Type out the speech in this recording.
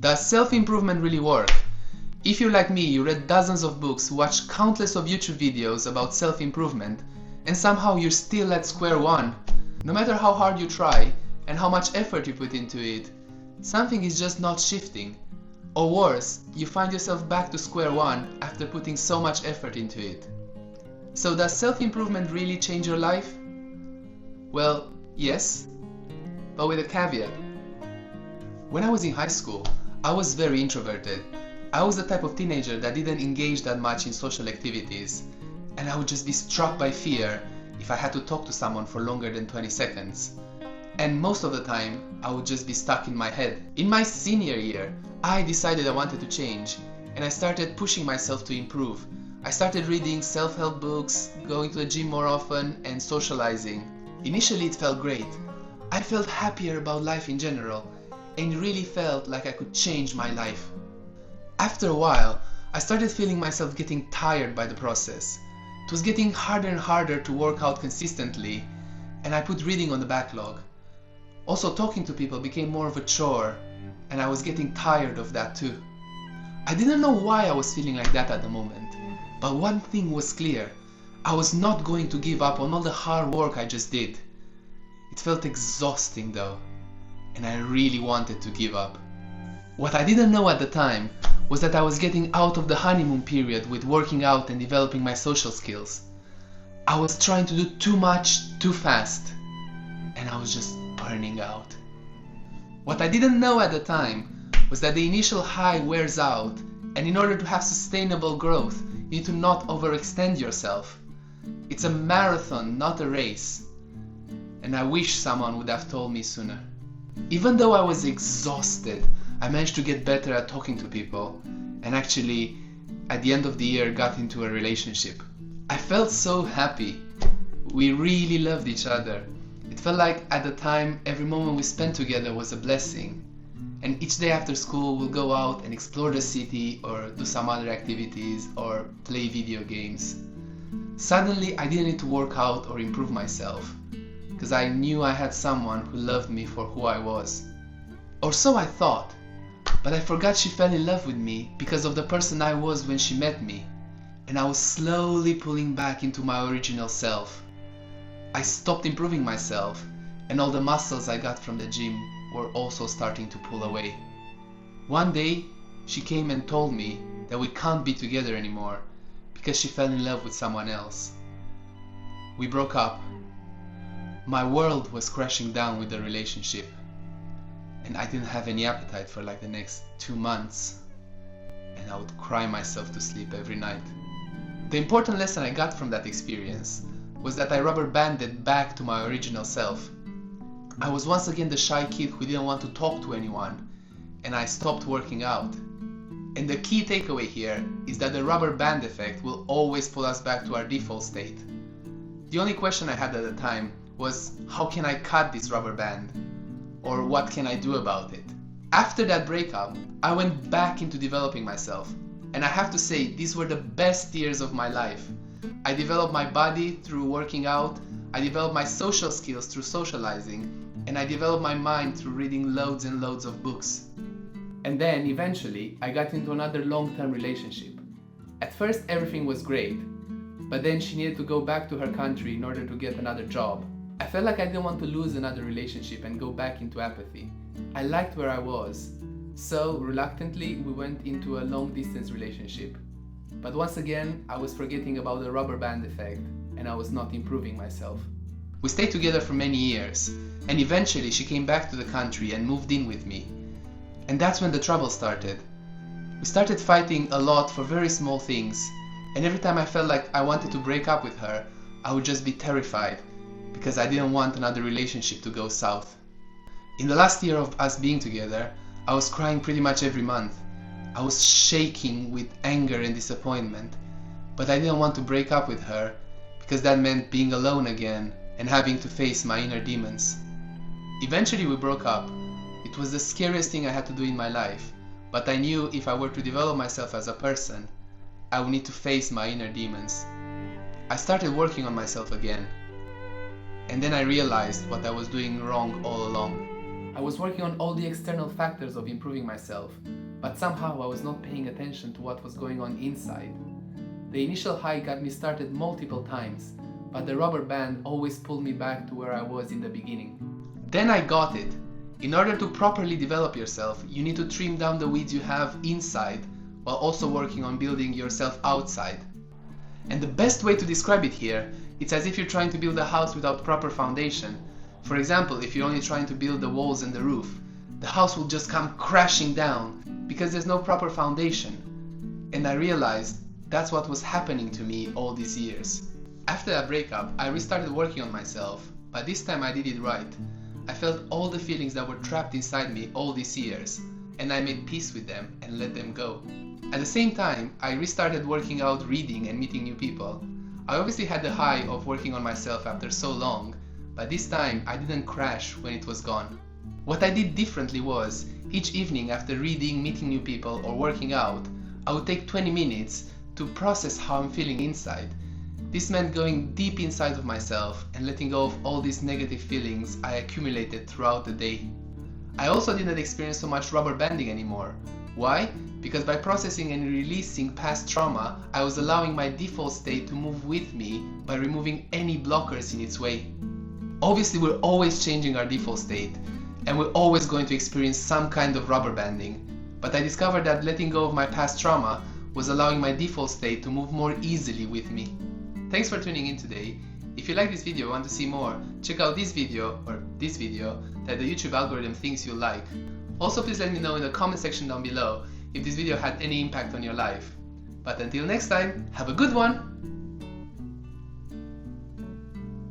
Does self-improvement really work? If you're like me, you read dozens of books, watched countless of YouTube videos about self-improvement, and somehow you're still at square one. No matter how hard you try and how much effort you put into it, something is just not shifting. Or worse, you find yourself back to square one after putting so much effort into it. So does self-improvement really change your life? Well, yes, but with a caveat. When I was in high school, I was very introverted. I was the type of teenager that didn't engage that much in social activities, and I would just be struck by fear if I had to talk to someone for longer than 20 seconds. And most of the time, I would just be stuck in my head. In my senior year, I decided I wanted to change, and I started pushing myself to improve. I started reading self-help books, going to the gym more often, and socializing. Initially it felt great. I felt happier about life in general, and it really felt like I could change my life. After a while, I started feeling myself getting tired by the process. It was getting harder and harder to work out consistently, and I put reading on the backlog. Also, talking to people became more of a chore, and I was getting tired of that too. I didn't know why I was feeling like that at the moment, but one thing was clear. I was not going to give up on all the hard work I just did. It felt exhausting though, and I really wanted to give up. What I didn't know at the time was that I was getting out of the honeymoon period with working out and developing my social skills. I was trying to do too much, too fast, and I was just burning out. What I didn't know at the time was that the initial high wears out, and in order to have sustainable growth, you need to not overextend yourself. It's a marathon, not a race. And I wish someone would have told me sooner. Even though I was exhausted, I managed to get better at talking to people, and actually, at the end of the year, got into a relationship. I felt so happy. We really loved each other. It felt like at the time, every moment we spent together was a blessing. And each day after school, we'll go out and explore the city, or do some other activities, or play video games. Suddenly, I didn't need to work out or improve myself, because I knew I had someone who loved me for who I was. Or so I thought, but I forgot she fell in love with me because of the person I was when she met me, and I was slowly pulling back into my original self. I stopped improving myself, and all the muscles I got from the gym were also starting to pull away. One day, she came and told me that we can't be together anymore because she fell in love with someone else. We broke up. My world was crashing down with the relationship, and I didn't have any appetite for like the next 2 months, and I would cry myself to sleep every night. The important lesson I got from that experience was that I rubber banded back to my original self. I was once again the shy kid who didn't want to talk to anyone, and I stopped working out. And the key takeaway here is that the rubber band effect will always pull us back to our default state. The only question I had at the time was, how can I cut this rubber band? Or what can I do about it? After that breakup, I went back into developing myself, and I have to say these were the best years of my life. I developed my body through working out, I developed my social skills through socializing, and I developed my mind through reading loads and loads of books. And then eventually I got into another long-term relationship. At first everything was great, but then she needed to go back to her country in order to get another job. I felt like I didn't want to lose another relationship and go back into apathy. I liked where I was, so reluctantly we went into a long-distance relationship. But once again, I was forgetting about the rubber band effect, and I was not improving myself. We stayed together for many years, and eventually she came back to the country and moved in with me. And that's when the trouble started. We started fighting a lot for very small things, and every time I felt like I wanted to break up with her, I would just be terrified, because I didn't want another relationship to go south. In the last year of us being together, I was crying pretty much every month. I was shaking with anger and disappointment, but I didn't want to break up with her because that meant being alone again and having to face my inner demons. Eventually we broke up. It was the scariest thing I had to do in my life, but I knew if I were to develop myself as a person, I would need to face my inner demons. I started working on myself again, and then I realized what I was doing wrong all along. I was working on all the external factors of improving myself, but somehow I was not paying attention to what was going on inside. The initial high got me started multiple times, but the rubber band always pulled me back to where I was in the beginning. Then I got it. In order to properly develop yourself, you need to trim down the weeds you have inside while also working on building yourself outside. And the best way to describe it here, it's as if you're trying to build a house without proper foundation. For example, if you're only trying to build the walls and the roof, the house will just come crashing down because there's no proper foundation. And I realized that's what was happening to me all these years. After a breakup, I restarted working on myself, but this time I did it right. I felt all the feelings that were trapped inside me all these years, and I made peace with them and let them go. At the same time, I restarted working out, reading, and meeting new people. I obviously had the high of working on myself after so long, but this time I didn't crash when it was gone. What I did differently was, each evening after reading, meeting new people, or working out, I would take 20 minutes to process how I'm feeling inside. This meant going deep inside of myself and letting go of all these negative feelings I accumulated throughout the day. I also didn't experience so much rubber banding anymore. Why? Because by processing and releasing past trauma, I was allowing my default state to move with me by removing any blockers in its way. Obviously, we're always changing our default state, and we're always going to experience some kind of rubber banding. But I discovered that letting go of my past trauma was allowing my default state to move more easily with me. Thanks for tuning in today. If you like this video and want to see more, check out this video that the YouTube algorithm thinks you'll like. Also, please let me know in the comment section down below if this video had any impact on your life. But until next time, have a good one!